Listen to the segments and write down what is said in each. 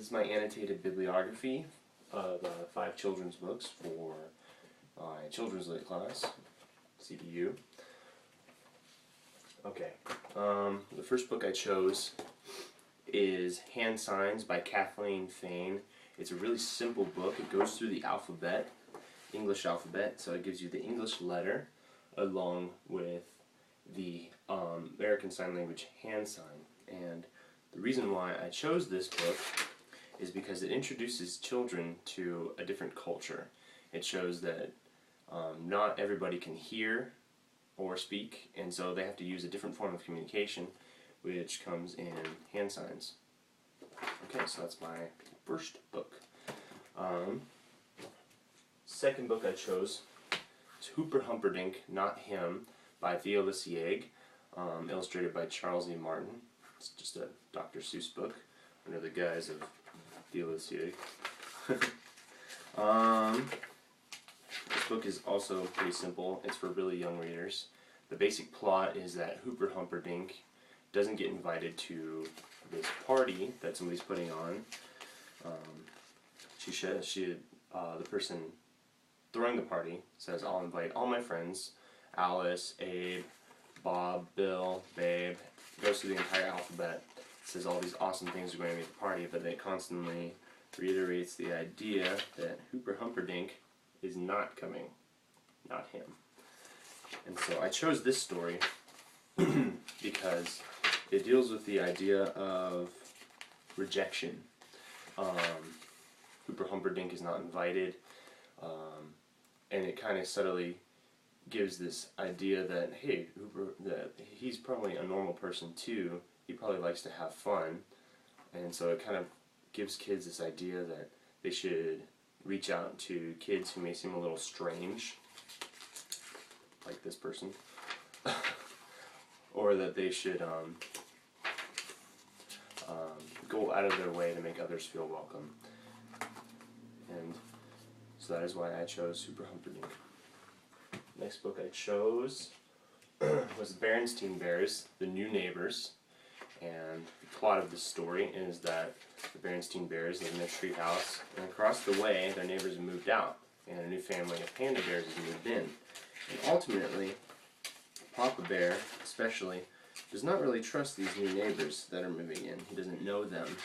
is my annotated bibliography of 5 children's books for my children's lit class, CBU. Okay, the first book I chose is Hand Signs by Kathleen Fain. It's a really simple book. It goes through the alphabet, English alphabet, so it gives you the English letter along with the American Sign Language hand sign. And the reason why I chose this book is because it introduces children to a different culture. It shows that not everybody can hear or speak, and so they have to use a different form of communication, which comes in hand signs. Okay, so that's my first book. Second book I chose is Hooper Humperdinck, Not Him, by Theo Lisieg, illustrated by Charles E. Martin. It's just a Dr. Seuss book under the guise of Theo Lisieg. This book is also pretty simple. It's for really young readers. The basic plot is that Hooper Humperdinck doesn't get invited to this party that somebody's putting on. The person throwing the party says, "I'll invite all my friends, Alice, Abe, Bob, Bill, Babe." Goes through the entire alphabet. Says all these awesome things are going to be at the party, but it constantly reiterates the idea that Hooper Humperdinck is not coming, not him. And so I chose this story because it deals with the idea of rejection. Hooper Humperdinck is not invited, and it kind of subtly gives this idea that, hey, Hooper, that he's probably a normal person too. He probably likes to have fun, and so it kind of gives kids this idea that they should reach out to kids who may seem a little strange, like this person, or that they should go out of their way to make others feel welcome. And so that is why I chose Hooper Humperdinck. Next book I chose was Berenstain Bears, The New Neighbors. And the plot of this story is that the Berenstain Bears live in their street house, and across the way their neighbors have moved out, and a new family of panda bears has moved in. And ultimately, Papa Bear, especially, does not really trust these new neighbors that are moving in. He doesn't know them,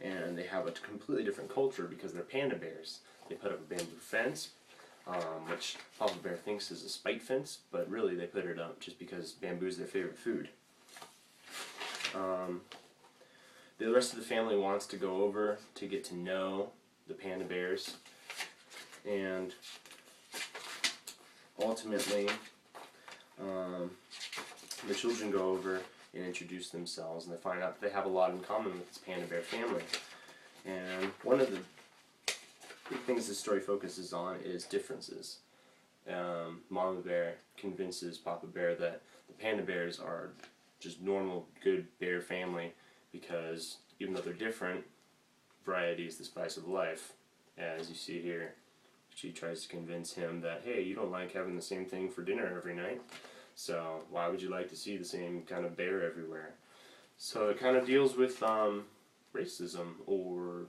and they have a completely different culture because they're panda bears. They put up a bamboo fence, which Papa Bear thinks is a spite fence, but really they put it up just because bamboo is their favorite food. The rest of the family wants to go over to get to know the panda bears, and ultimately the children go over and introduce themselves, and they find out that they have a lot in common with this panda bear family. And one of the big things this story focuses on is differences. Mama Bear convinces Papa Bear that the panda bears are just normal, good bear family, because even though they're different, variety is the spice of life. As you see here, she tries to convince him that, hey, you don't like having the same thing for dinner every night, so why would you like to see the same kind of bear everywhere? So it kind of deals with racism or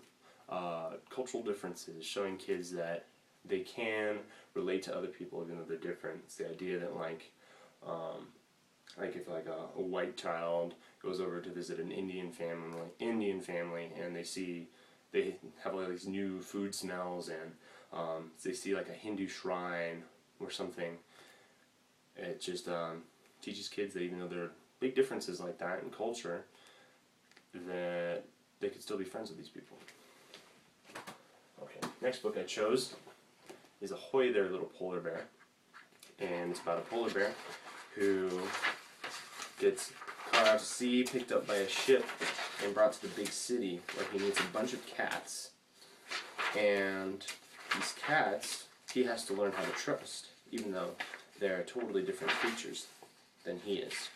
cultural differences, showing kids that they can relate to other people even though they're different. It's the idea that if a white child goes over to visit an Indian family, and they have all these new food smells, and they see like a Hindu shrine or something. It just teaches kids that even though there are big differences like that in culture, that they could still be friends with these people. Okay, next book I chose is Ahoy There, Little Polar Bear. And it's about a polar bear who gets caught out to sea, picked up by a ship, and brought to the big city where he meets a bunch of cats. And these cats, he has to learn how to trust, even though they're totally different creatures than he is.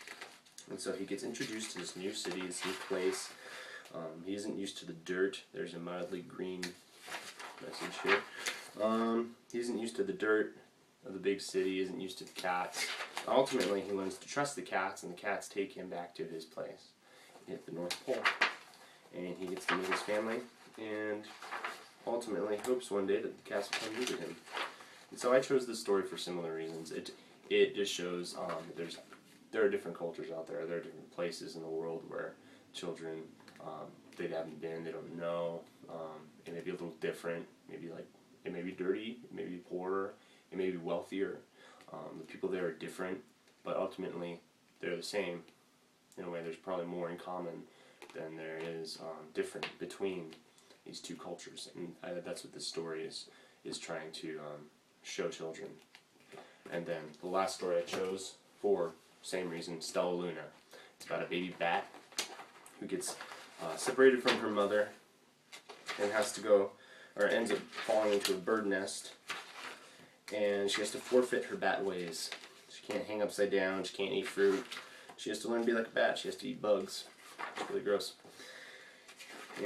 And so he gets introduced to this new city, this new place. He isn't used to the dirt. There's a mildly green message here. He isn't used to the dirt of the big city, he isn't used to the cats. Ultimately, he learns to trust the cats, and the cats take him back to his place at the North Pole. And he gets to meet his family, and ultimately hopes one day that the cats will come visit him. And so I chose this story for similar reasons. It just shows there are different cultures out there. There are different places in the world where children they haven't been, they don't know. It may be a little different. Maybe like it may be dirty, it may be poorer, it may be wealthier. The people there are different, but ultimately they're the same. In a way, there's probably more in common than there is different between these two cultures, and that's what this story is trying to show children. And then the last story I chose for same reason, Stella Luna. It's about a baby bat who gets separated from her mother and has to go, or ends up falling into a bird nest, and she has to forfeit her bat ways. She can't hang upside down, she can't eat fruit, she has to learn to be like a bat, she has to eat bugs. It's really gross.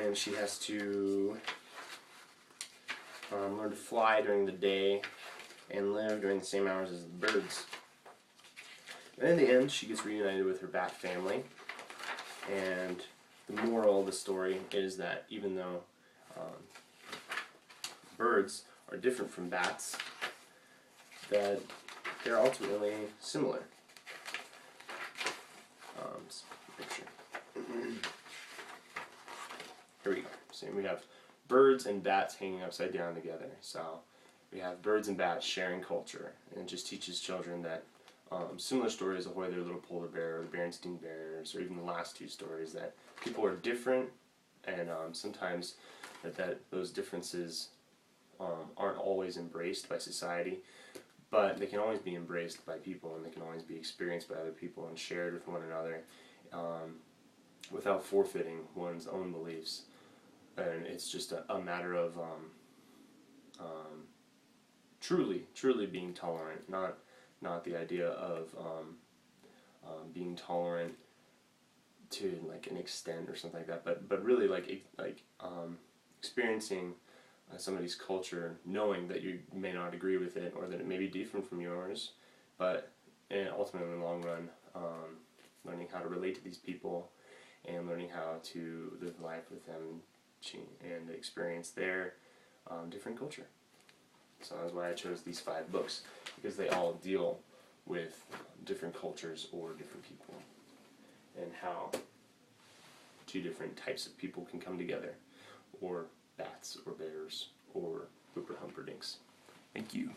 And she has to learn to fly during the day and live during the same hours as the birds. And in the end, she gets reunited with her bat family, and the moral of the story is that even though birds are different from bats, that they're ultimately similar. Picture. Here we go. So we have birds and bats hanging upside down together. So we have birds and bats sharing culture, and it just teaches children that similar stories, Ahoy There Little Polar Bear, or the Berenstain Bears, or even the last two stories, that people are different, and sometimes that those differences aren't always embraced by society, but they can always be embraced by people, and they can always be experienced by other people and shared with one another without forfeiting one's own beliefs. And it's just a matter of truly being tolerant, not the idea of being tolerant to like an extent or something like that, but really like experiencing somebody's culture, knowing that you may not agree with it or that it may be different from yours, but ultimately in the long run, learning how to relate to these people and learning how to live life with them and experience their different culture. So that's why I chose these 5 books, because they all deal with different cultures or different people and how 2 different types of people can come together, or bats or bears or Hooper Humperdinks. Thank you.